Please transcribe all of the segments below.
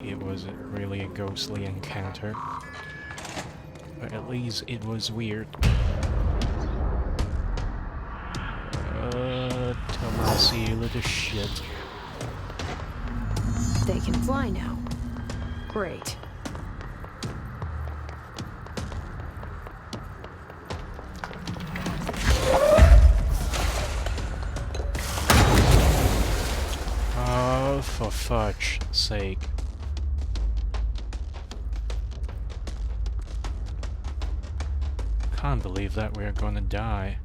it was really a ghostly encounter. But at least it was weird. Tomasi, you little shit. They can fly now. Great. Oh, for fudge's sake. Can't believe that we're gonna die.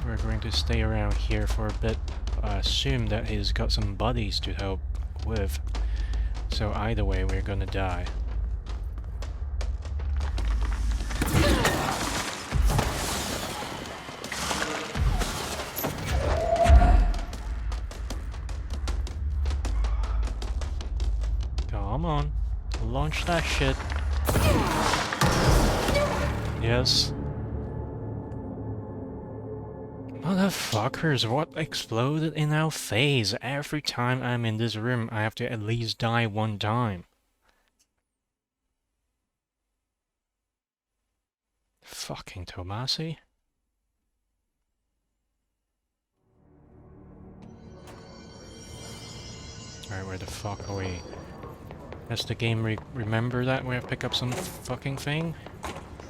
We're going to stay around here for a bit. I assume that he's got some buddies to help with. So either way, we're gonna die. Come on, launch that shit. Yes. Motherfuckers, what exploded in our face? Every time I'm in this room, I have to at least die one time. Fucking Tomasi. Alright, where the fuck are we? Does the game remember that we have to pick up some fucking thing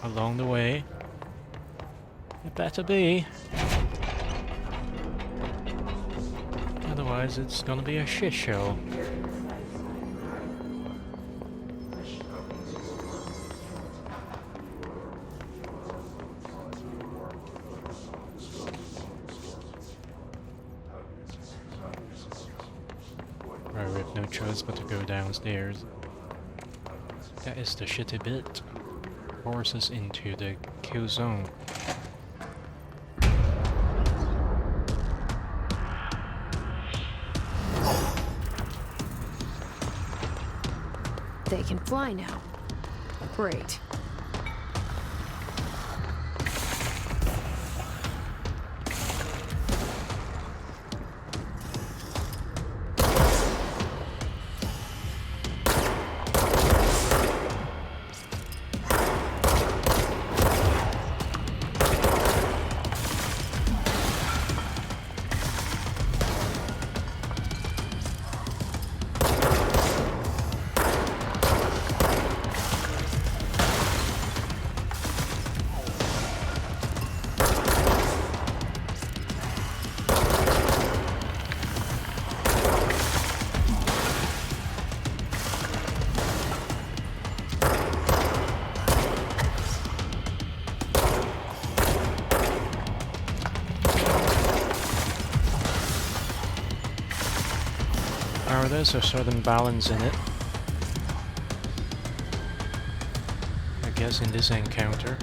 along the way? It better be. Otherwise it's gonna be a shit show. Right, we have no choice but to go downstairs. That is the shitty bit. Forces into the kill zone. They can fly now. Great. Now there's a certain balance in it. I guess in this encounter.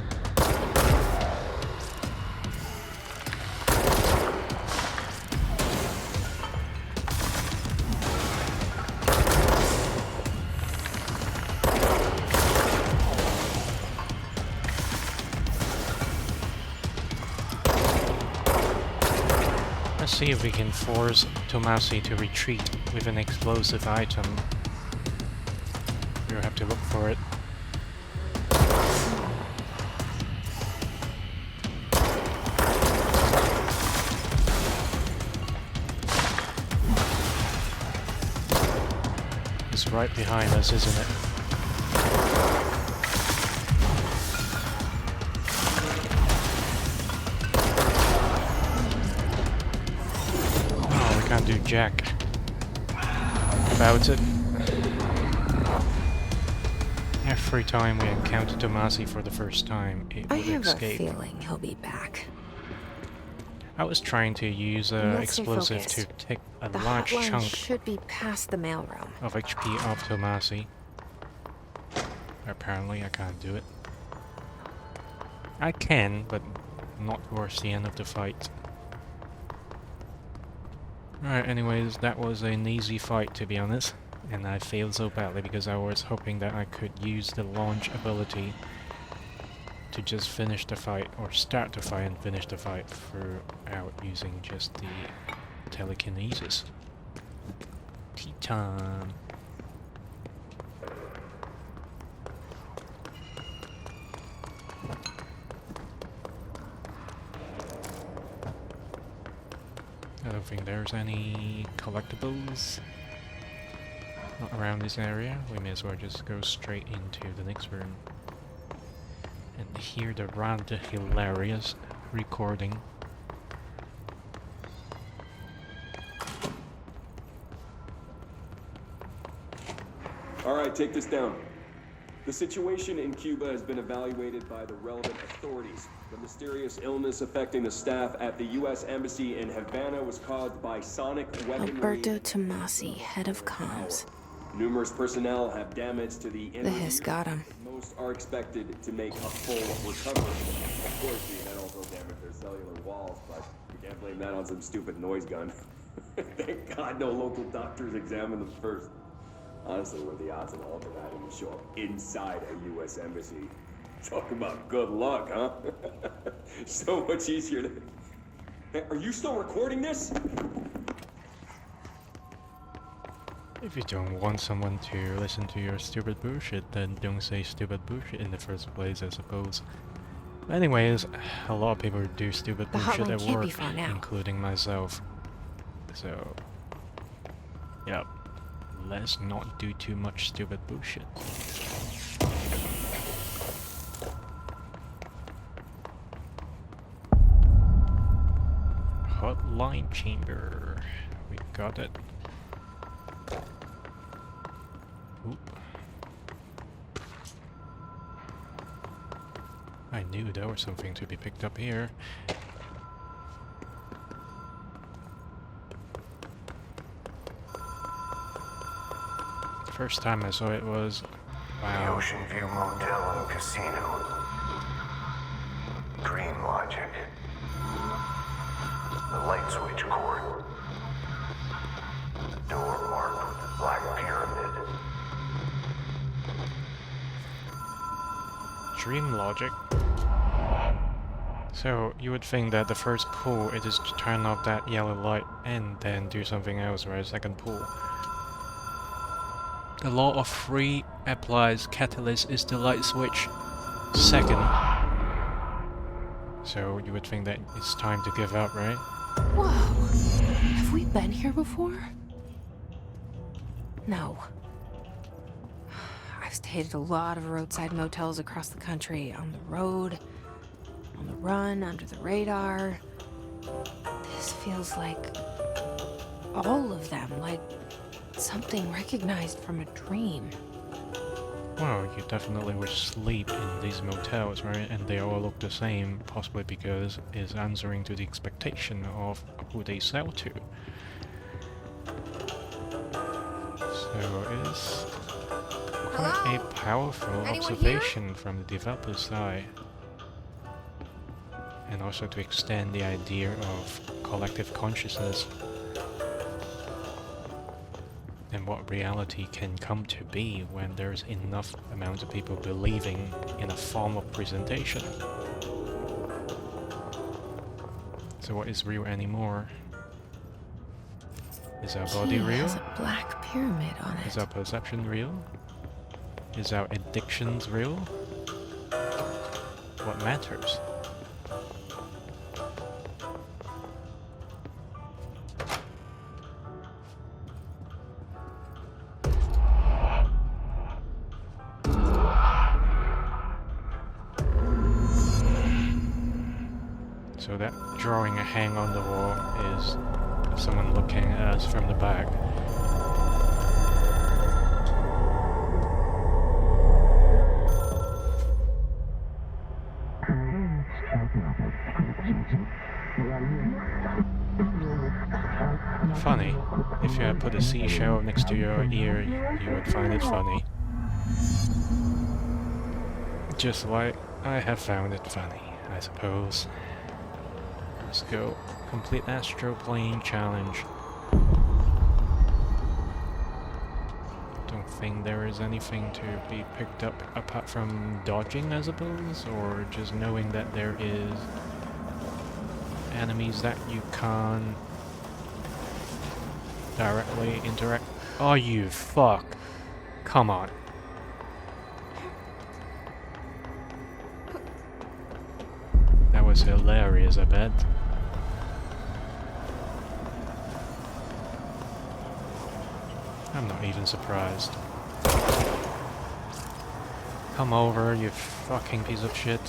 Let's see if we can force Tomasi to retreat with an explosive item. We'll have to look for it. It's right behind us, isn't it? Can't do jack about it. Every time we encounter Tomasi for the first time, it would escape. I have a feeling he'll be back. I was trying to use explosive to take a large chunk should be past the mailroom of HP off Tomasi. Apparently I can't do it. I can, but not towards the end of the fight. Alright, anyways, that was an easy fight, to be honest, and I failed so badly because I was hoping that I could use the launch ability to just finish the fight, or start the fight and finish the fight throughout using just the telekinesis. Tea time. I don't think there's any collectibles not around this area. We may as well just go straight into the next room and hear the rather hilarious recording. All right, take this down. The situation in Cuba has been evaluated by the relevant authorities. The mysterious illness affecting the staff at the U.S. Embassy in Havana was caused by sonic weaponry. Alberto Tomasi, head of comms. Numerous personnel have damage to the The hiss got him. Most are expected to make a full recovery. Of course, the event also damaged their cellular walls, but we can't blame that on some stupid noise gun. Thank God no local doctors examined them first. Honestly, what are the odds of all of that even show up inside a U.S. embassy? Talk about good luck, huh? So much easier to... Hey, are you still recording this? If you don't want someone to listen to your stupid bullshit, then don't say stupid bullshit in the first place, I suppose. Anyways, a lot of people do stupid The bullshit hotline at can't be work, far now. including myself. So, yep. Let's not do too much stupid bullshit. Hotline chamber. We got it. Oop. I knew there was something to be picked up here. First time I saw it was... The wow. Ocean View Motel and Casino. Dream Logic. The light switch cord. The door marked with the Black Pyramid. Dream logic. So you would think that the first pull it is to turn off that yellow light and then do something else, right? Second pull. The law of three applies. Catalyst is the light switch. Second. So you would think that it's time to give up, right? Whoa. Have we been here before? No. I've stayed at a lot of roadside motels across the country. On the road, on the run, under the radar. This feels like all of them, like something recognized from a dream. Well, you definitely would sleep in these motels, right? And they all look the same, possibly because it's answering to the expectation of who they sell to. So it is quite a powerful observation from the developer's side. And also to extend the idea of collective consciousness and what reality can come to be when there's enough amount of people believing in a form of presentation. So what is real anymore? Is our body Key real? has a black pyramid on it. Is our perception real? Is our addictions real? What matters? So that drawing a hang on the wall is someone looking at us from the back. Funny. If you had put a seashell next to your ear, you would find it funny. Just like I have found it funny, I suppose. Let's go. Complete astral plane challenge. Don't think there is anything to be picked up apart from dodging, I suppose, or just knowing that there is enemies that you can't directly interact. Oh, you fuck. Come on. That was hilarious, I bet. I'm not even surprised. Come over, you fucking piece of shit.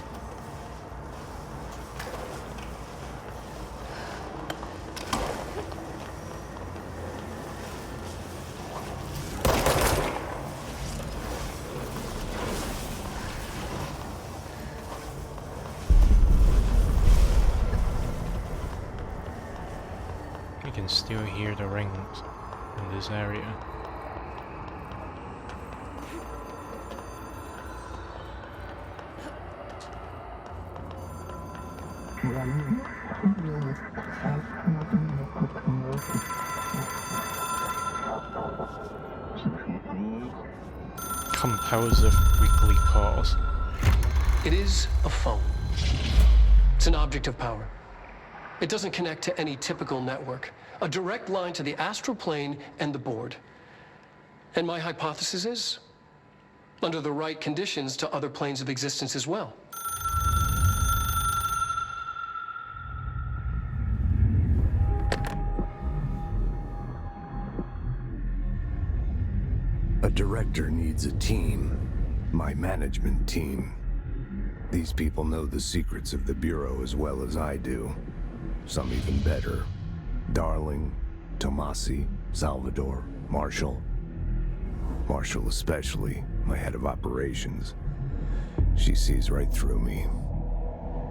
You can still hear the rings in this area. Compulsive weekly calls. It is a phone. It's an object of power. It doesn't connect to any typical network. A direct line to the astral plane and the board. And my hypothesis is, under the right conditions, to other planes of existence as well. A director needs a team. My management team. These people know the secrets of the Bureau as well as I do. Some even better. Darling, Tomasi, Salvador, Marshall. Marshall especially, my head of operations. She sees right through me.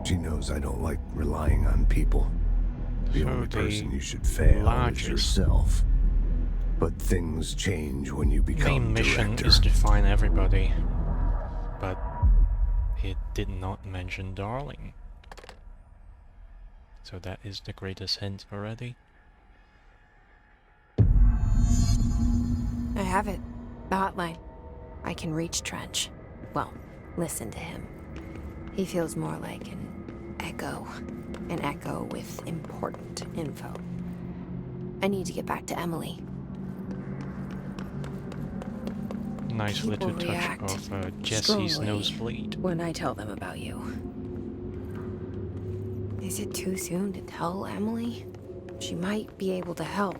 She knows I don't like relying on people. The So only the person you should fail is largest yourself. But things change when you become main mission director. is to find everybody, but it did not mention Darling. So that is the greatest hint already. I have it. The hotline. I can reach Trench. Well, listen to him. He feels more like an echo. An echo with important info. I need to get back to Emily. Nice People little touch react of Jesse's strongly nosebleed. when I tell them about you. Is it too soon to tell Emily? She might be able to help.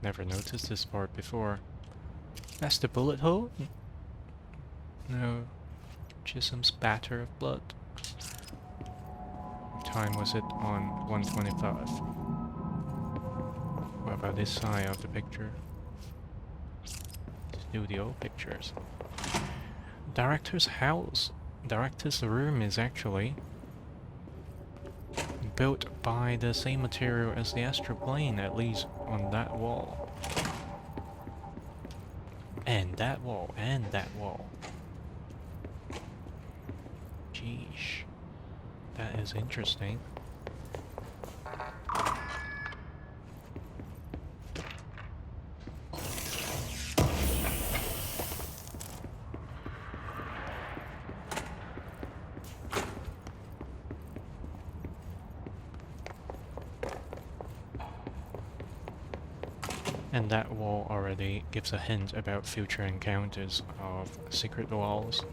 Never noticed this part before. That's the bullet hole? No, just some spatter of blood. What time was it on 125? What about this side of the picture? Studio pictures. Director's house. Director's room is actually built by the same material as the astral plane, at least on that wall. And that wall, and that wall. Jeesh. That is interesting. And that wall already gives a hint about future encounters of secret walls.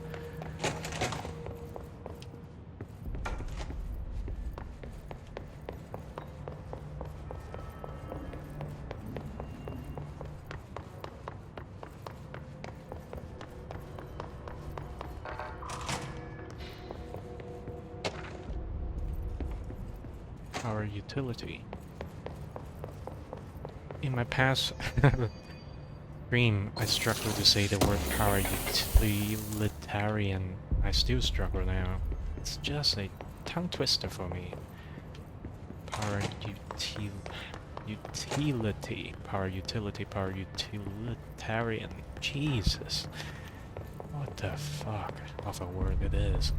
Our utility. In my past stream, I struggled to say the word power utilitarian. I still struggle now. It's just a tongue twister for me. Power Utility. Power utility. Power utilitarian. Jesus. What the fuck of a word it is.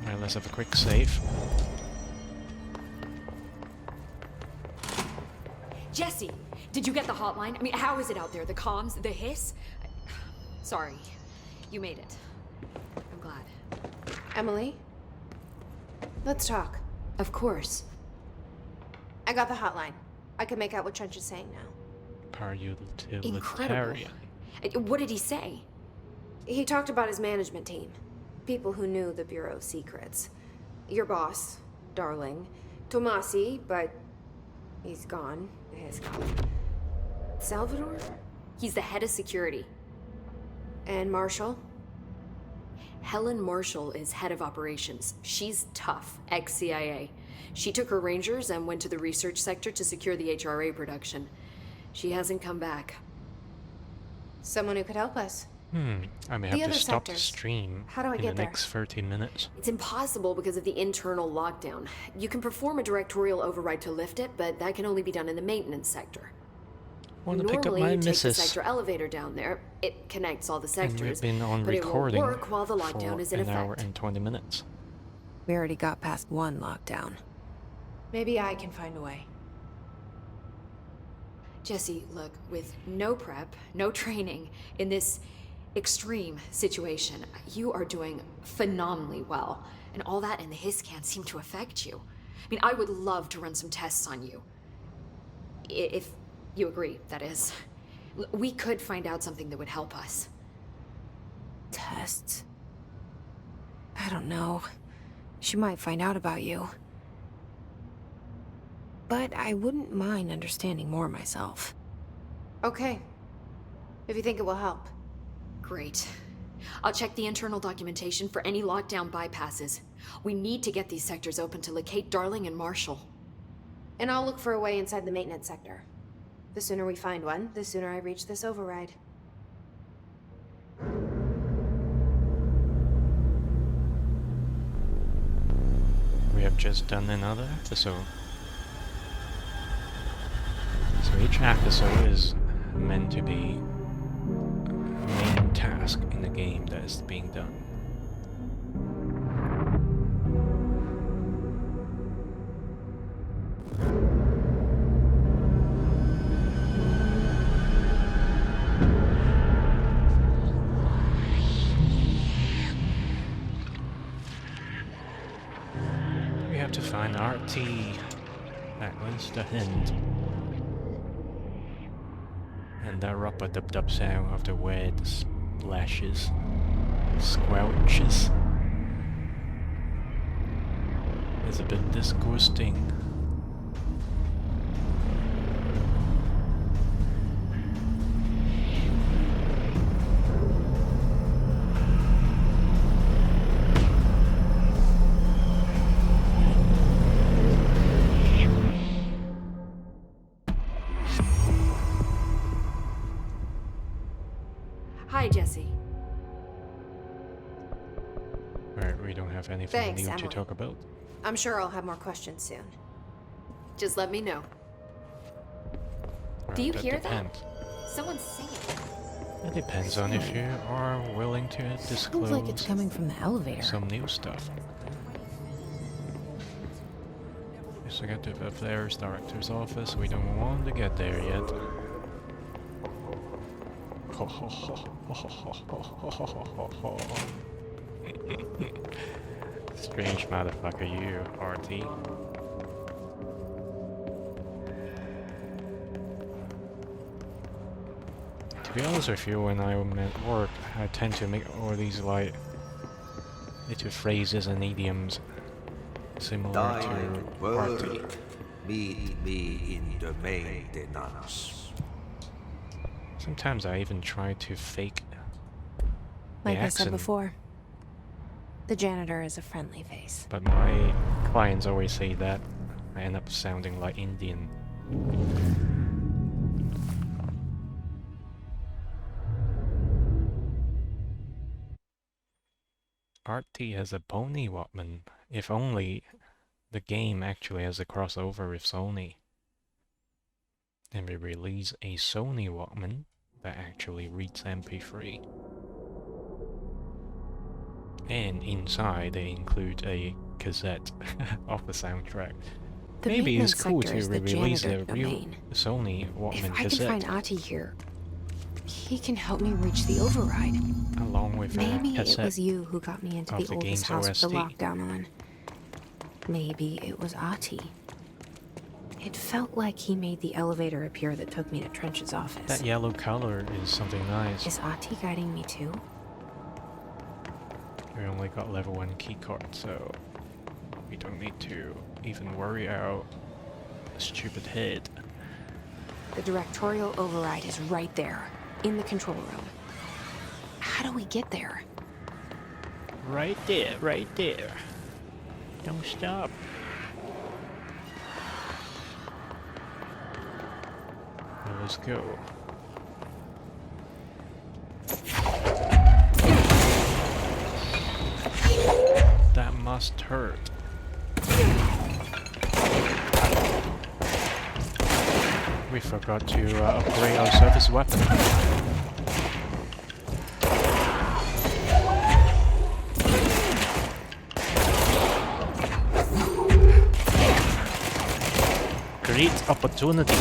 Alright, let's have a quick save. Jesse, did you get the hotline? I mean, how is it out there? The comms, the hiss? Sorry, you made it. I'm glad. Emily? Let's talk. Of course. I got the hotline. I can make out what Trench is saying now. Power utilitarian. Incredible. What did he say? He talked about his management team. People who knew the Bureau's secrets. Your boss, Darling. Tomasi, but he's gone. He's gone. Salvador? He's the head of security. And Marshall? Helen Marshall is head of operations. She's tough, ex-CIA. She took her Rangers and went to the research sector to secure the HRA production. She hasn't come back. Someone who could help us. I may The have to other stop the sectors. stream How do I in get the there? next 13 minutes. It's impossible because of the internal lockdown. You can perform a directorial override to lift it, but that can only be done in the maintenance sector. Want to pick up Normally, my you take the missus. sector elevator down there. It connects all the And sectors, we've been on but it won't recording work while the lockdown for is in an hour effect. and 20 minutes. We already got past one lockdown. Maybe I can find a way. Jesse, look, with no prep, no training, in this extreme situation, you are doing phenomenally well. And all that and the hiss can't seem to affect you. I mean, I would love to run some tests on you. If you agree, that is. We could find out something that would help us. Tests? I don't know. She might find out about you. But I wouldn't mind understanding more myself. Okay. If you think it will help. Great. I'll check the internal documentation for any lockdown bypasses. We need to get these sectors open to locate Darling and Marshall. And I'll look for a way inside the maintenance sector. The sooner we find one, the sooner I reach this override. We have just done another episode. So each episode is meant to be a main task in the game that is being done. We have to find RT. That was the hint. And the rub-a-dub-dub sound of the wet splashes, squelches. It's a bit disgusting. Hi, Jesse. Alright, we don't have anything Thanks, new to Emily. talk about. I'm sure I'll have more questions soon. Just let me know. Well, Do you that hear depends. that? Someone's singing. It depends on if you are willing to Sounds disclose like it's coming from the elevator. some new stuff. So get to the Affairs Director's office. We don't want to get there yet. Strange motherfucker, you, RT. To be honest with you, when I'm at work, I tend to make all these like little phrases and idioms similar to RT. Meet me in the maintenance. Sometimes I even try to fake the Like I said accent, before, the janitor is a friendly face. but my clients always say that I end up sounding like Indian. RT has a Pony Walkman. If only the game actually has a crossover with Sony. And we release a Sony Walkman that actually reads MP3. And inside they include a cassette of the soundtrack. The Maybe it's maintenance cool sector to is the release janitor the real domain. Sony Walkman If I can cassette find Ati here, he can help me reach the override. along with a Maybe it cassette was you who got me into of the the oldest game's house with the OST. lockdown on. Maybe it was Ati. It felt like he made the elevator appear that took me to Trench's office. That yellow color is something nice. Is Ati guiding me too? We only got level 1 keycard, so we don't need to even worry our stupid head. The directorial override is right there, in the control room. How do we get there? Right there, right there. Don't stop. Well, let's go. That must hurt. We forgot to upgrade our surface weapon. Great opportunity.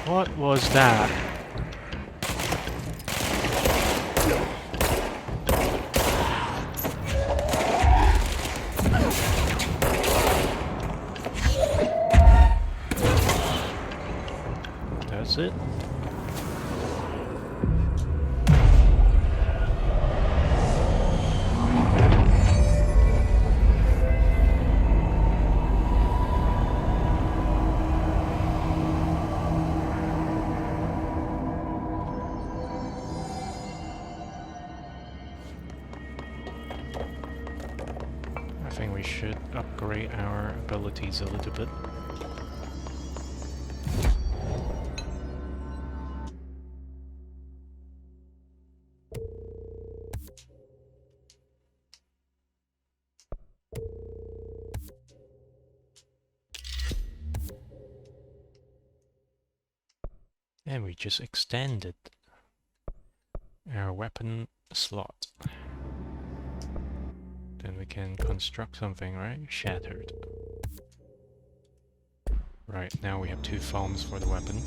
What was that? That's it. I think we should upgrade our abilities a little bit. And we just extended our weapon slot. Then we can construct something, right? Shattered. Right, now we have 2 foams for the weapon.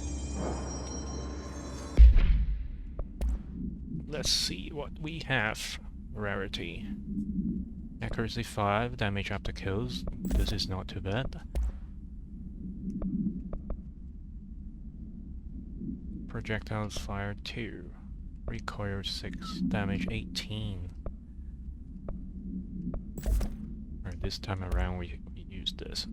Let's see what we have. Rarity. Accuracy 5, damage after kills. This is not too bad. Projectiles fired 2. Recoil 6, damage 18. Alright, this time around we use this.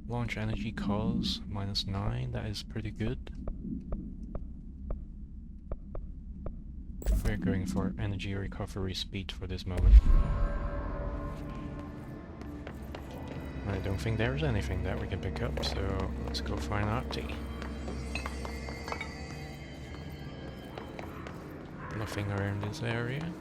Launch energy cost -9, that is pretty good. We're going for energy recovery speed for this moment. I don't think there's anything that we can pick up, so let's go find Artie. Nothing around this area.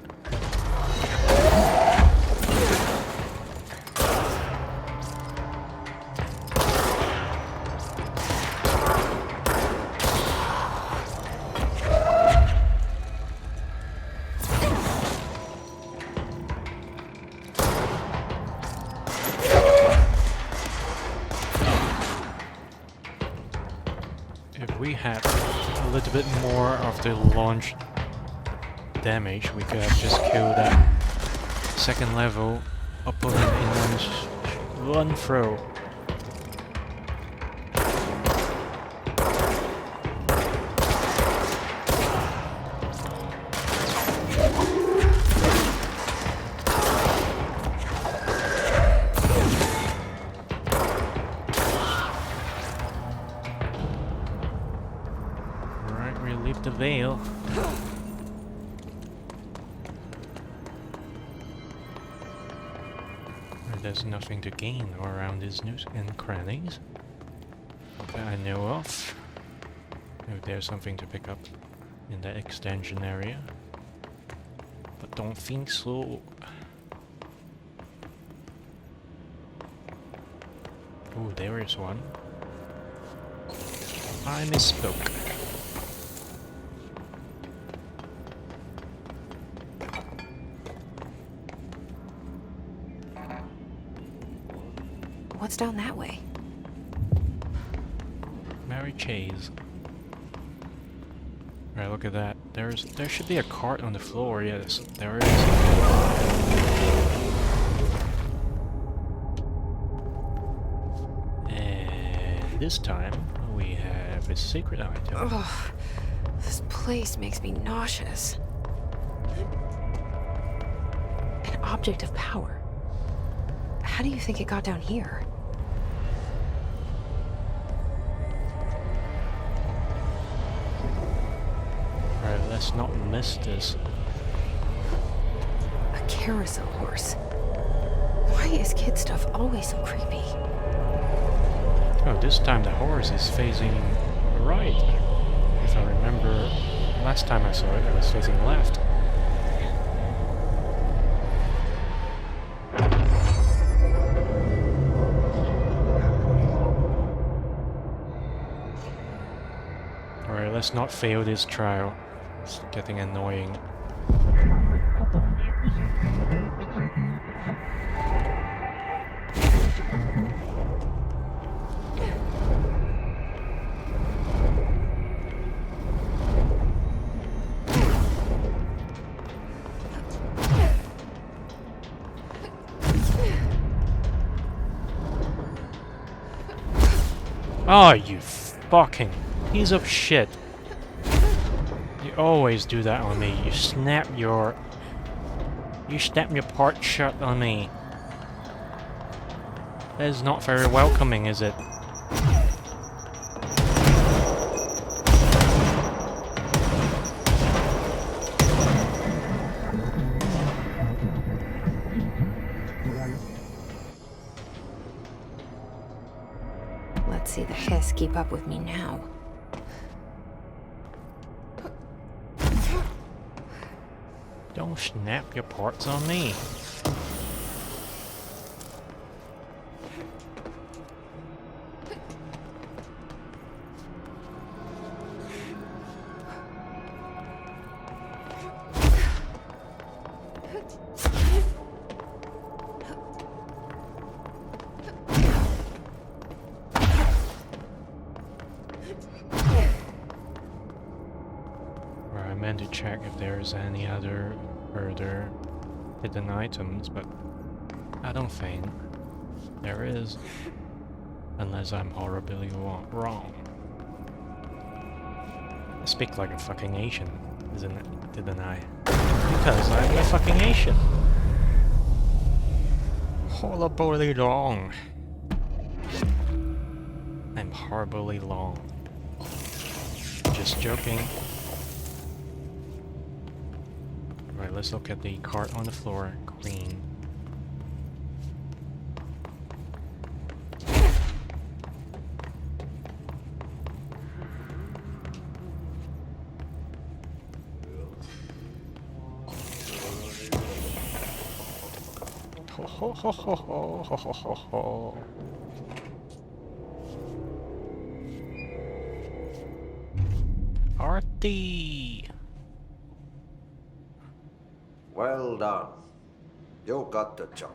If we had a little bit more of the launch damage, we could have just killed that second level opponent in one throw. Alright, we leave the veil. There's nothing to gain around these nooks and crannies that I know of. If there's something to pick up, in the extension area. But don't think so. Oh, there is one. I misspoke. What's down that way? Mary Chase. Right, look at that. There should be a cart on the floor. Yes, there is. And this time we have a secret item. Ugh, this place makes me nauseous. An object of power. How do you think it got down here? Alright, let's not miss this. A carousel horse. Why is kid stuff always so creepy? Oh, this time the horse is facing right. If I remember, last time I saw it, it was facing left. Alright, let's not fail this trial. It's getting annoying. Oh, you fucking piece of shit. You always do that on me. You snap your part shut on me. That is not very welcoming, is it? Let's see the hiss keep up with me now. Don't snap your parts on me. I meant to check if there's any other further hidden items, but I don't think there is, unless I'm horribly wrong. I speak like a fucking Asian, didn't I? Because I'm a fucking Asian. Horribly wrong. I'm horribly long. Just joking. Right, let's look at the cart on the floor. Clean. Ho ho ho ho ho ho ho ho ho. Artie! Well done. You got the job.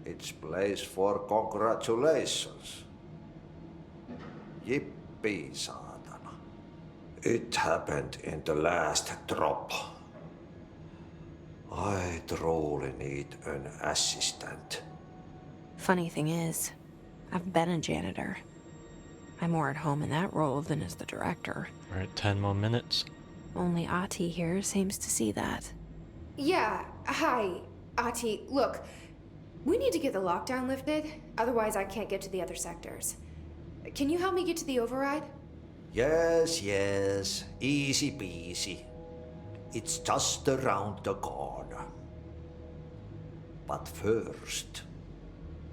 It's place for congratulations. Yippee, saatana. It happened in the last drop. I truly need an assistant. Funny thing is, I've been a janitor. I'm more at home in that role than as the director. Alright, 10 more minutes. Only Ati here seems to see that. Yeah, hi, Ati. Look, we need to get the lockdown lifted, otherwise I can't get to the other sectors. Can you help me get to the override? Yes, yes. Easy peasy. It's just around the corner. But first,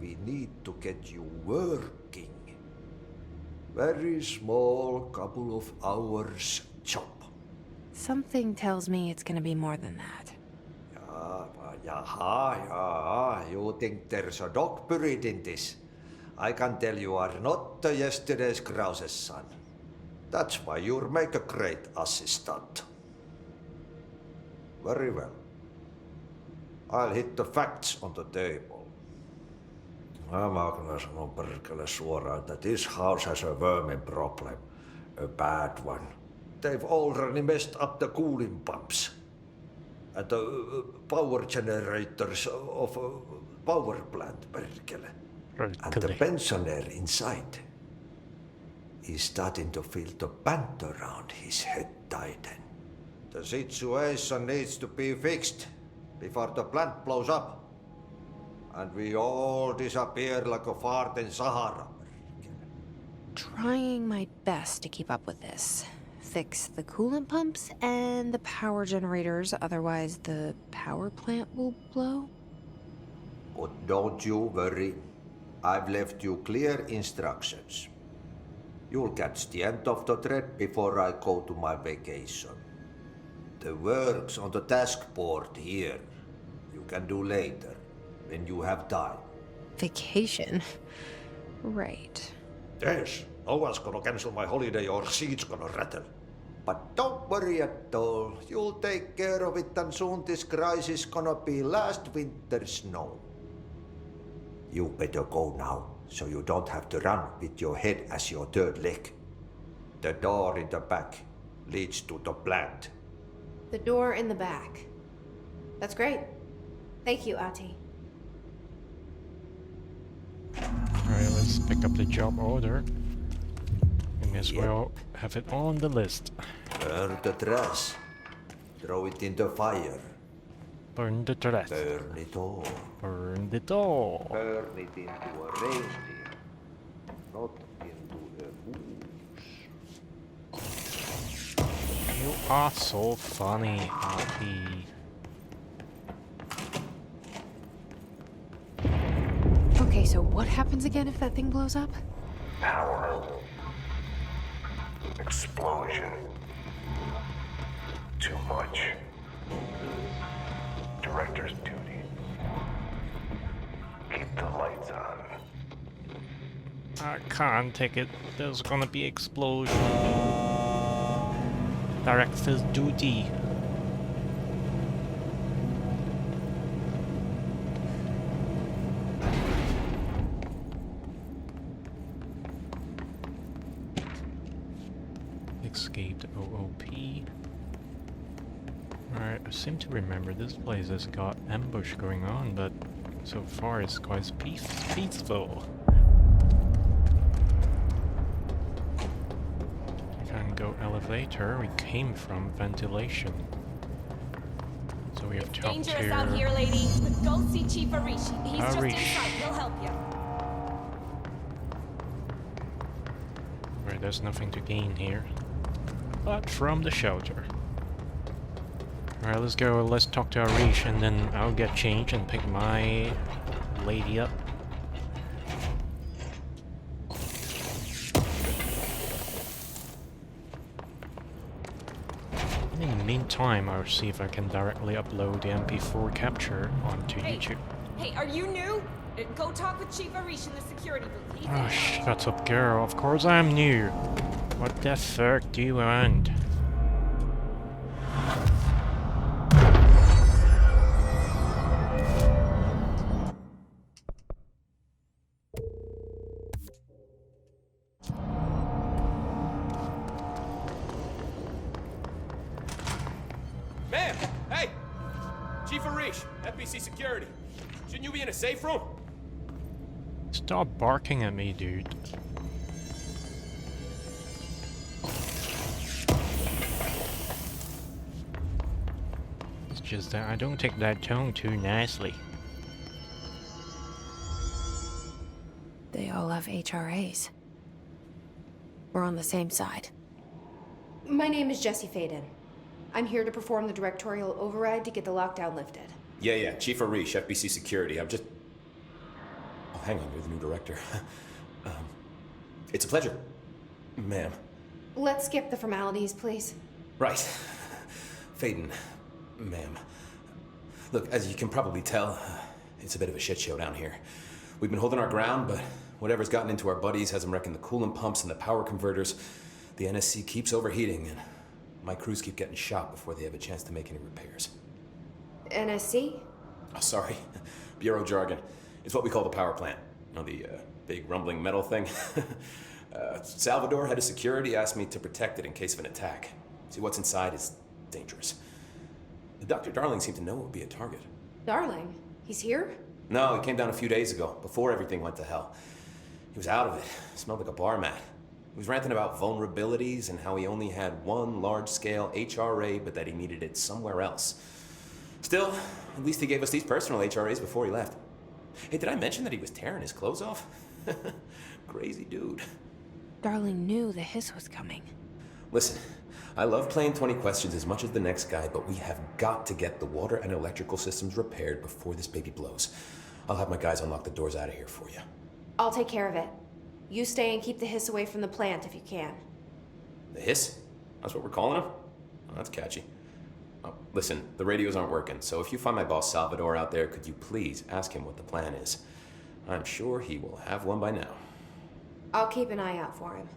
we need to get you working. Very small couple of hours job. Something tells me it's gonna be more than that. Jaha, you think there's a dog buried in this? I can tell you are not yesterday's Krause's son. That's why you'll make a great assistant. Very well. I'll hit the facts on the table. Mä kyllä sanon perkele suoraan, that this house has a vermin problem. A bad one. They've already messed up the cooling pumps. And the power generators of a power plant, perkele. And the pensioner inside is starting to feel the band around his head tighten. The situation needs to be fixed before the plant blows up. And we all disappear like a fart in Sahara. Trying my best to keep up with this. Fix the coolant pumps and the power generators, otherwise the power plant will blow. But don't you worry. I've left you clear instructions. You'll catch the end of the thread before I go to my vacation. The work's on the task board here. You can do later, when you have time. Vacation? Right. Yes, no one's gonna cancel my holiday or seat's gonna rattle. But don't worry at all. You'll take care of it and soon this crisis gonna be last winter's snow. You better go now, so you don't have to run with your head as your third leg. The door in the back leads to the plant. The door in the back. That's great. Thank you, Ati. Alright, let's pick up the job order. We may as well have it on the list. Burn the trash. Throw it in the fire. Burn the trash. Burn it all. Burn it all. Burn it into a reindeer, not into a moose. You are so funny, Aki. Okay, so what happens again if that thing blows up? Power. Explosion. Too much. Director's duty. Keep the lights on. I can't take it. There's gonna be explosion. Director's duty. Escaped OOP. Alright, I seem to remember this place has got ambush going on, but so far it's quite peaceful. We can't go elevator, we came from ventilation. So we have to talk to... Dangerous out here, lady. Go see Chief Arish. He's just Arish. inside. He'll help you. Right, there's nothing to gain here. But from the shelter. Alright, let's go, let's talk to Arish and then I'll get changed and pick my lady up. In the meantime, I'll see if I can directly upload the MP4 capture onto YouTube. Hey, are you new? Go talk with Chief Arish in the security booth. He's Oh, shut up, girl. Of course I'm new. What the fuck do you want? Ma'am! Hey! Chief Arish, FBC Security. Shouldn't you be in a safe room? Stop barking at me, dude. It's just that I don't take that tone too nicely. They all have HRAs. We're on the same side. My name is Jesse Faden. I'm here to perform the directorial override to get the lockdown lifted. Yeah, Chief Arish, FBC Security. I'm just... Oh, hang on, you're the new director. It's a pleasure, ma'am. Let's skip the formalities, please. Right. Faden, ma'am. Look, as you can probably tell, it's a bit of a shit show down here. We've been holding our ground, but whatever's gotten into our buddies has them wrecking the coolant pumps and the power converters. The NSC keeps overheating, and my crews keep getting shot before they have a chance to make any repairs. NSC? Oh, sorry. Bureau jargon. It's what we call the power plant. You know, the big rumbling metal thing? Salvador, head of security, asked me to protect it in case of an attack. See, what's inside is dangerous. Dr. Darling seemed to know it would be a target. Darling? He's here? No, he came down a few days ago, before everything went to hell. He was out of it. Smelled like a bar mat. He was ranting about vulnerabilities and how he only had one large-scale HRA, but that he needed it somewhere else. Still, at least he gave us these personal HRAs before he left. Hey, did I mention that he was tearing his clothes off? Crazy dude. Darling knew the hiss was coming. Listen, I love playing 20 questions as much as the next guy, but we have got to get the water and electrical systems repaired before this baby blows. I'll have my guys unlock the doors out of here for you. I'll take care of it. You stay and keep the hiss away from the plant if you can. The hiss? That's what we're calling him? Oh, that's catchy. Oh, listen, the radios aren't working, so if you find my boss Salvador out there, could you please ask him what the plan is? I'm sure he will have one by now. I'll keep an eye out for him.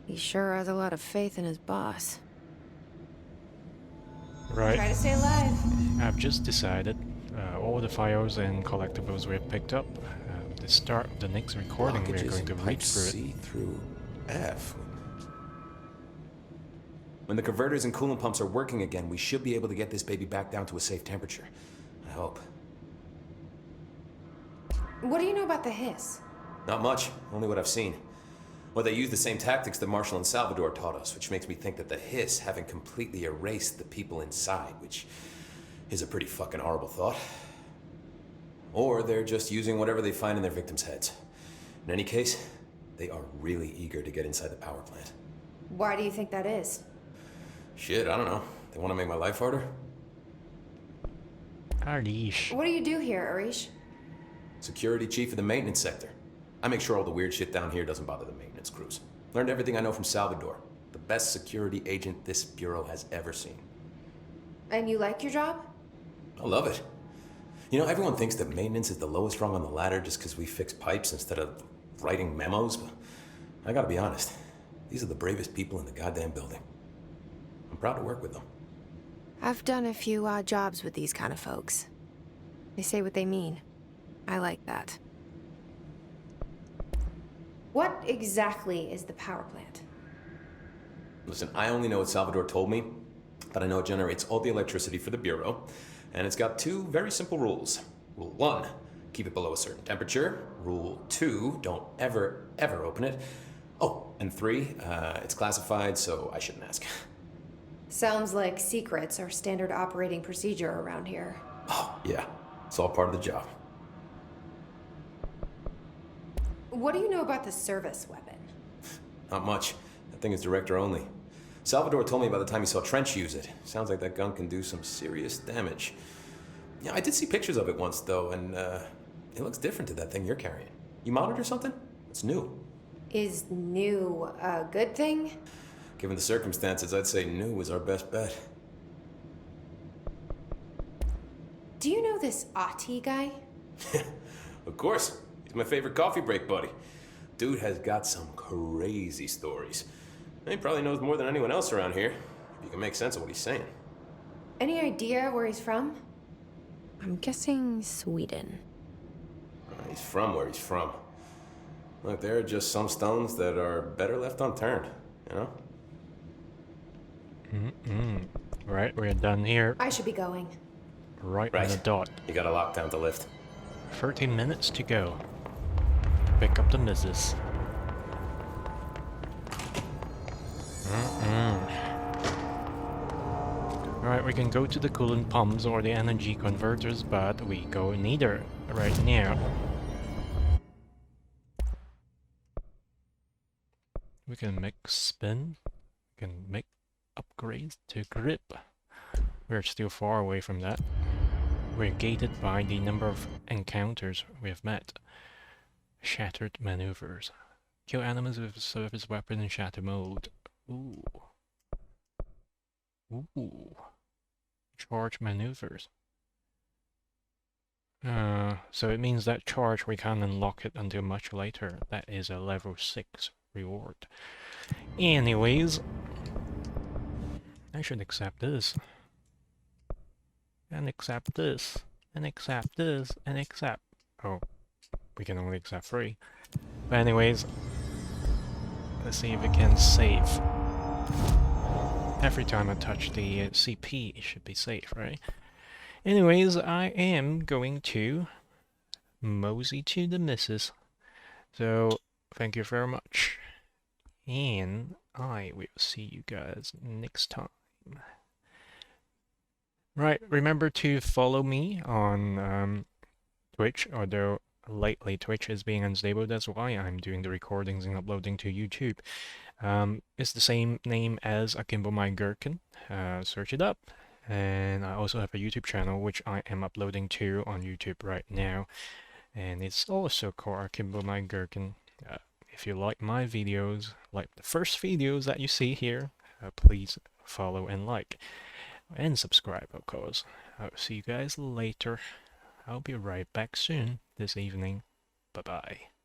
He sure has a lot of faith in his boss. Right. Try to stay alive. I've just decided all the files and collectibles we've picked up, the start of the next recording we're going to read through it. C through F. When the converters and coolant pumps are working again, we should be able to get this baby back down to a safe temperature. I hope. What do you know about the hiss? Not much, only what I've seen. Well, they use the same tactics that Marshall and Salvador taught us, which makes me think that the hiss haven't completely erased the people inside, which is a pretty fucking horrible thought. Or they're just using whatever they find in their victims' heads. In any case, they are really eager to get inside the power plant. Why do you think that is? Shit, I don't know. They want to make my life harder? Arish. What do you do here, Arish? Security chief of the maintenance sector. I make sure all the weird shit down here doesn't bother the maintenance crews. Learned everything I know from Salvador. The best security agent this bureau has ever seen. And you like your job? I love it. You know, everyone thinks that maintenance is the lowest rung on the ladder just because we fix pipes instead of writing memos, but I gotta be honest. These are the bravest people in the goddamn building. I'm proud to work with them. I've done a few odd jobs with these kind of folks. They say what they mean. I like that. What exactly is the power plant? Listen, I only know what Salvador told me, but I know it generates all the electricity for the Bureau, and it's got two very simple rules. Rule 1, keep it below a certain temperature. Rule 2, don't ever, ever open it. Oh, and 3, it's classified, so I shouldn't ask. Sounds like secrets are standard operating procedure around here. Oh, yeah. It's all part of the job. What do you know about the service weapon? Not much. That thing is director only. Salvador told me by the time he saw Trench use it. Sounds like that gun can do some serious damage. Yeah, I did see pictures of it once, though, and it looks different to that thing you're carrying. You modded or something? It's new. Is new a good thing? Given the circumstances, I'd say new is our best bet. Do you know this Ati guy? Of course. He's my favorite coffee break buddy. Dude has got some crazy stories. He probably knows more than anyone else around here, if you can make sense of what he's saying. Any idea where he's from? I'm guessing Sweden. He's from where he's from. Look, there are just some stones that are better left unturned, you know? Right, we're done here. I should be going. Right on the dot. You got a lockdown to lift. 13 minutes to go. Pick up the missus. Alright, we can go to the coolant pumps or the energy converters, but we go neither right now. We can make spin. We can make upgrades to grip. We're still far away from that. We're gated by the number of encounters we have met. Shattered maneuvers. Kill enemies with a surface weapon in shatter mode. Ooh. Ooh. Charge maneuvers. So it means that charge we can't unlock it until much later. That is a level 6 reward. Anyways, I should accept this. And accept this. And accept this. And accept... Oh, we can only accept 3. But anyways, let's see if we can save. Every time I touch the CP, it should be safe, right? Anyways, I am going to mosey to the missus. So, thank you very much. And I will see you guys next time. Right, remember to follow me on Twitch, although lately Twitch is being unstable. That's why I'm doing the recordings and uploading to YouTube. It's the same name as AkimboMyGherkin. Search it up. And I also have a YouTube channel which I am uploading to on YouTube right now. And it's also called AkimboMyGherkin. If you like my videos, like the first videos that you see here, please follow and like. And subscribe, of course. I'll see you guys later. I'll be right back soon this evening. Bye-bye.